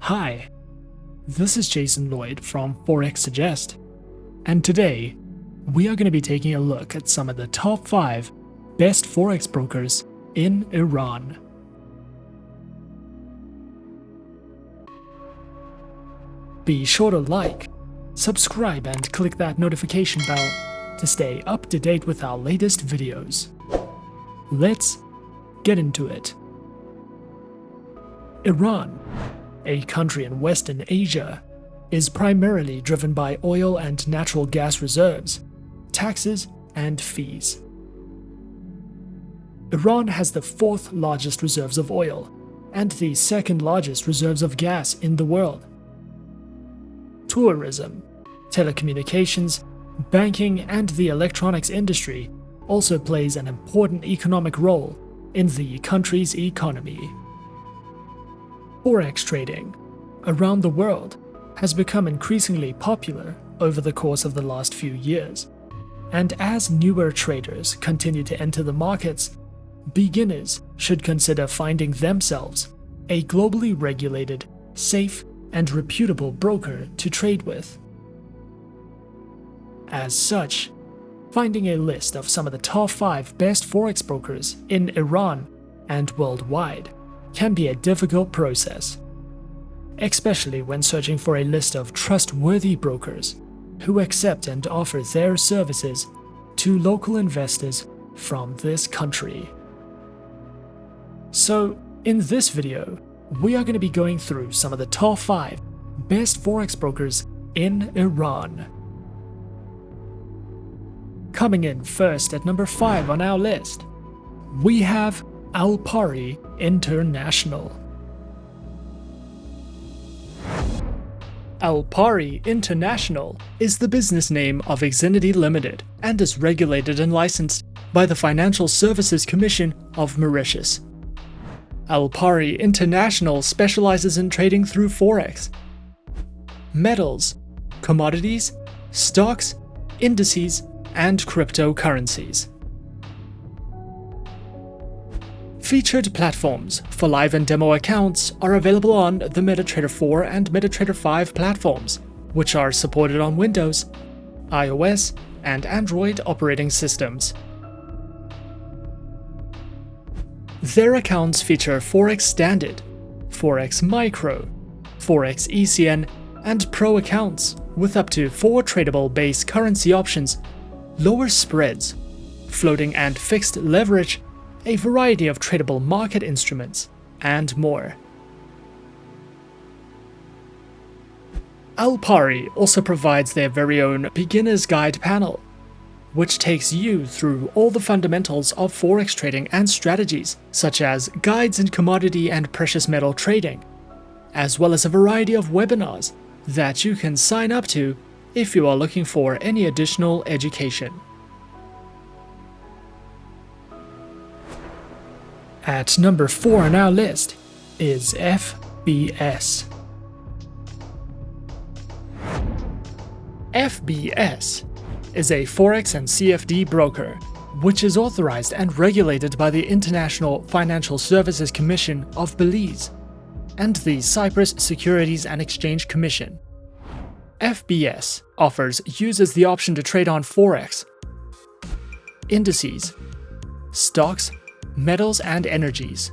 Hi, this is Jason Lloyd from Forexsuggest, and today we are going to be taking a look at some of the top 5 best Forex brokers in Iran. Be sure to like, subscribe and click that notification bell to stay up to date with our latest videos. Let's get into it. Iran, a country in Western Asia, is primarily driven by oil and natural gas reserves, taxes, and fees. Iran has the 4th largest reserves of oil and the 2nd largest reserves of gas in the world. Tourism, telecommunications, banking, and the electronics industry also plays an important economic role in the country's economy. Forex trading around the world has become increasingly popular over the course of the last few years, and as newer traders continue to enter the markets, beginners should consider finding themselves a globally regulated, safe, and reputable broker to trade with. As such, finding a list of some of the top 5 best Forex brokers in Iran and worldwide can be a difficult process, especially when searching for a list of trustworthy brokers who accept and offer their services to local investors from this country. So, in this video, we are going to be going through some of the top 5 best Forex brokers in Iran. Coming in first at number 5 on our list, we have Alpari International. Alpari International is the business name of Xfinity Limited and is regulated and licensed by the Financial Services Commission of Mauritius. Alpari International specializes in trading through Forex, metals, commodities, stocks, indices, and cryptocurrencies. Featured platforms for live and demo accounts are available on the MetaTrader 4 and MetaTrader 5 platforms, which are supported on Windows, iOS, and Android operating systems. Their accounts feature Forex Standard, Forex Micro, Forex ECN, and Pro accounts with up to 4 tradable base currency options, lower spreads, floating and fixed leverage, a variety of tradable market instruments, and more. Alpari also provides their very own Beginner's Guide panel, which takes you through all the fundamentals of Forex trading and strategies, such as guides in commodity and precious metal trading, as well as a variety of webinars that you can sign up to if you are looking for any additional education. At number 4 on our list is FBS. FBS is a Forex and CFD broker, which is authorized and regulated by the International Financial Services Commission of Belize and the Cyprus Securities and Exchange Commission. FBS offers users the option to trade on Forex, indices, stocks, metals, and energies.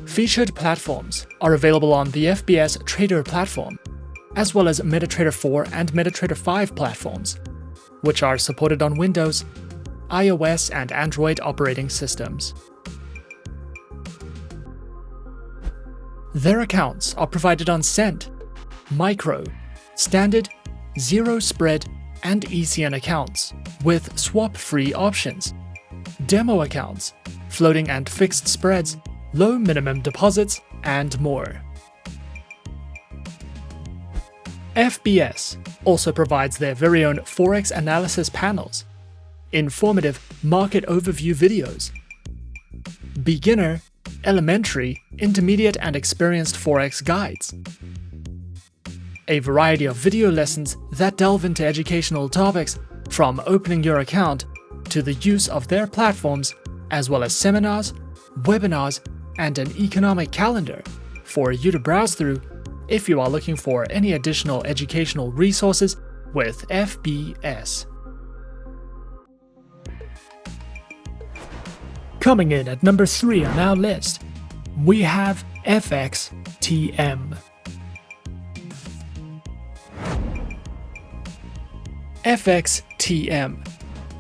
Featured platforms are available on the FBS Trader Platform, as well as MetaTrader 4 and MetaTrader 5 platforms, which are supported on Windows, iOS, and Android operating systems. Their accounts are provided on Cent, Micro, Standard, Zero Spread, and ECN accounts with swap-free options, demo accounts, floating and fixed spreads, low minimum deposits, and more. FBS also provides their very own Forex analysis panels, informative market overview videos, beginner, elementary, intermediate, and experienced Forex guides, a variety of video lessons that delve into educational topics from opening your account to the use of their platforms, as well as seminars, webinars, and an economic calendar for you to browse through if you are looking for any additional educational resources with FBS. Coming in at number 3 on our list, we have FXTM. FXTM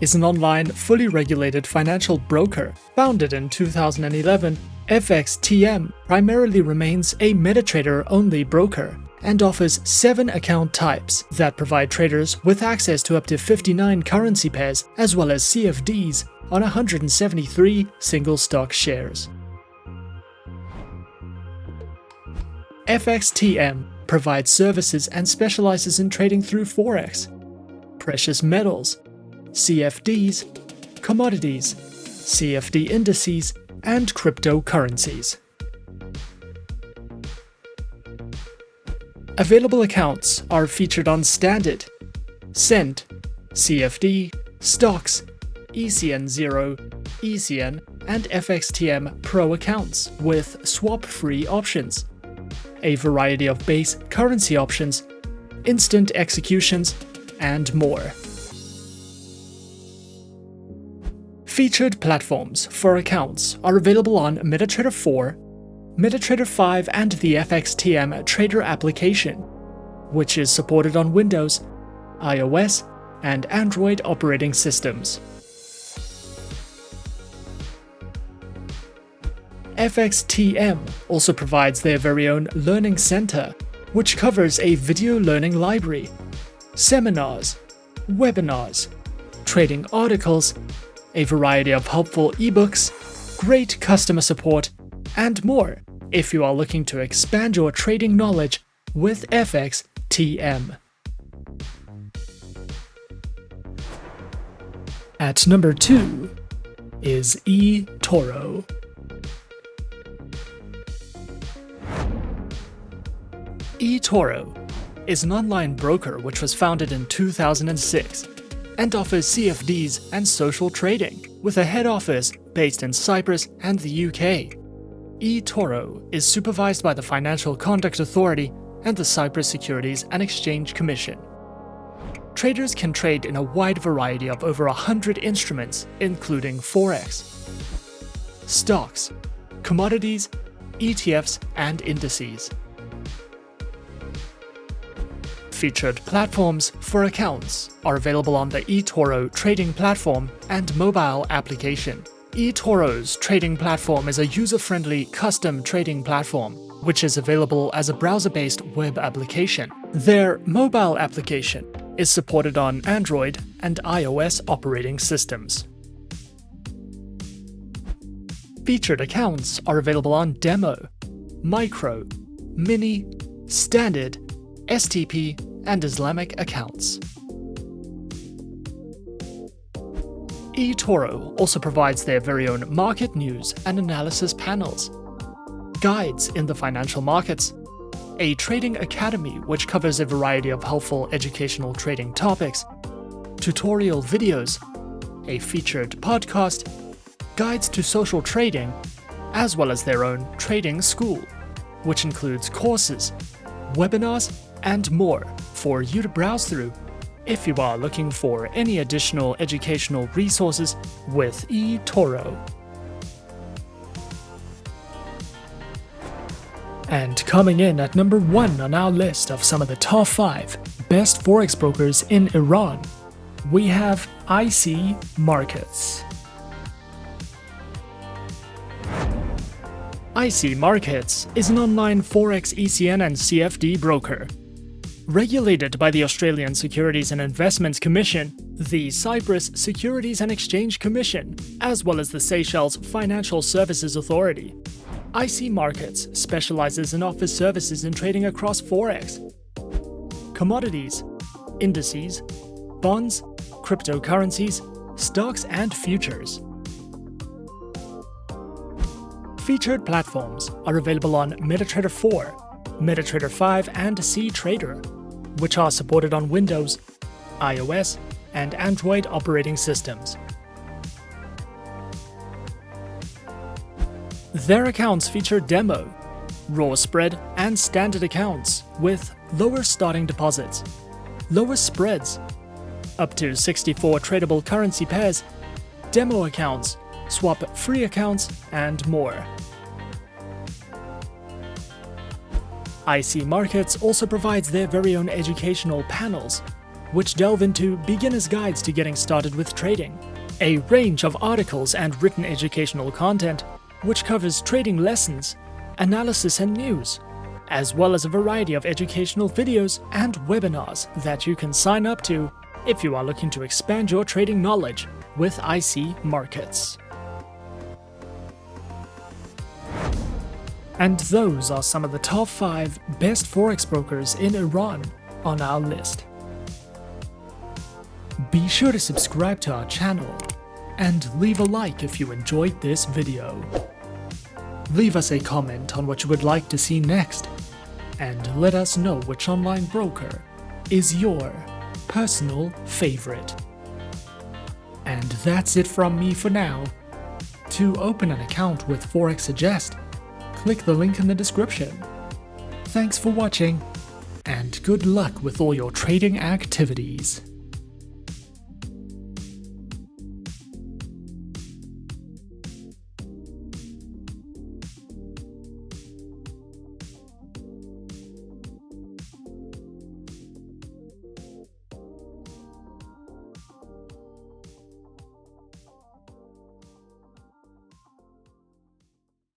is an online, fully regulated financial broker. Founded in 2011, FXTM primarily remains a MetaTrader-only broker and offers 7 account types that provide traders with access to up to 59 currency pairs as well as CFDs on 173 single stock shares. FXTM provides services and specializes in trading through Forex, precious metals, CFDs, commodities, CFD indices, and cryptocurrencies. Available accounts are featured on Standard, Cent, CFD, Stocks, ECN0, ECN, and FXTM Pro accounts with swap-free options, a variety of base currency options, instant executions, and more. Featured platforms for accounts are available on MetaTrader 4, MetaTrader 5, and the FXTM Trader application, which is supported on Windows, iOS, and Android operating systems. FXTM also provides their very own Learning Center, which covers a video learning library, seminars, webinars, trading articles, a variety of helpful ebooks, great customer support, and more if you are looking to expand your trading knowledge with FXTM. At number 2 is eToro. eToro is an online broker which was founded in 2006 and offers CFDs and social trading, with a head office based in Cyprus and the UK. eToro is supervised by the Financial Conduct Authority and the Cyprus Securities and Exchange Commission. Traders can trade in a wide variety of over 100 instruments, including Forex, stocks, commodities, ETFs, and indices. Featured platforms for accounts are available on the eToro trading platform and mobile application. eToro's trading platform is a user-friendly custom trading platform, which is available as a browser-based web application. Their mobile application is supported on Android and iOS operating systems. Featured accounts are available on Demo, Micro, Mini, Standard, STP, and Islamic accounts. eToro also provides their very own market news and analysis panels, guides in the financial markets, a trading academy which covers a variety of helpful educational trading topics, tutorial videos, a featured podcast, guides to social trading, as well as their own trading school, which includes courses, webinars, and more for you to browse through if you are looking for any additional educational resources with eToro. And coming in at number 1 on our list of some of the top 5 best forex brokers in Iran, we have IC Markets. IC Markets is an online Forex ECN and CFD broker. Regulated by the Australian Securities and Investments Commission, the Cyprus Securities and Exchange Commission, as well as the Seychelles Financial Services Authority. IC Markets specializes and offers services in trading across Forex, commodities, indices, bonds, cryptocurrencies, stocks, and futures. Featured platforms are available on MetaTrader 4, MetaTrader 5, and CTrader, which are supported on Windows, iOS, and Android operating systems. Their accounts feature demo, raw spread, and standard accounts with lower starting deposits, lower spreads, up to 64 tradable currency pairs, demo accounts, swap-free accounts, and more. IC Markets also provides their very own educational panels, which delve into beginner's guides to getting started with trading, a range of articles and written educational content which covers trading lessons, analysis and news, as well as a variety of educational videos and webinars that you can sign up to if you are looking to expand your trading knowledge with IC Markets. And those are some of the top 5 best Forex brokers in Iran on our list. Be sure to subscribe to our channel and leave a like if you enjoyed this video. Leave us a comment on what you would like to see next, and let us know which online broker is your personal favorite. And that's it from me for now. To open an account with Forexsuggest, click the link in the description. Thanks for watching, and good luck with all your trading activities.